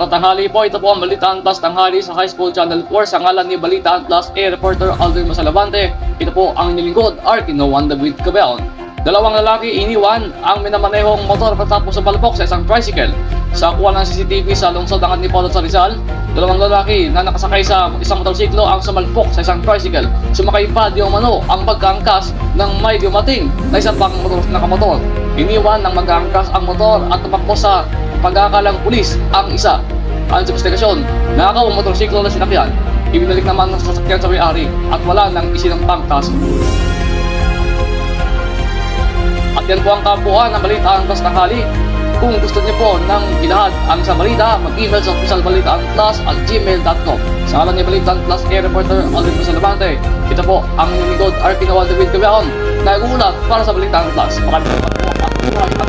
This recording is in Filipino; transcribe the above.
Magandang tanghali po, ito po ang Balitaan Plus Tanghali sa High School Channel 4 sa ngalan ni Balitaan Plus reporter Aldrin Masalabante. Ito po ang nilingkod, Arkino Juan David Cabeon. Dalawang lalaki iniwan ang minamanehong motor patapos sumalpok sa isang tricycle. Sa kuha ng CCTV sa lungsod ng Antipolo sa Rizal, dalawang lalaki na nakasakay sa isang motorsiklo ang sumalpok sa isang tricycle. Sumakay pa di umano ang pagkaangkas ng may dumating na isang pang nakamotor. Iniwan ng mag-aangkas ang motor at tumakbo sa pag-aakalang pulis ang isa. Ayon sa investigasyon, nakakaw ang motorsiklo na sinakyan. Ibinalik naman ng sasakyan sa may-ari at wala nang isinampang kaso. At yan po ang kabuuan ng Balitaan Plus Tanghali. Kung gusto niyo po ng ilahad ang sa balita, mag-email sa officialbalitaanplus@gmail.com. Sa ngalan ni Balitaan Plus reporter Aldrin Masalabante, ito po ang nilingkod Arkino Juan David Cabeon, nag-uulat para sa Balitaan Plus. Maraming salamat po at buhay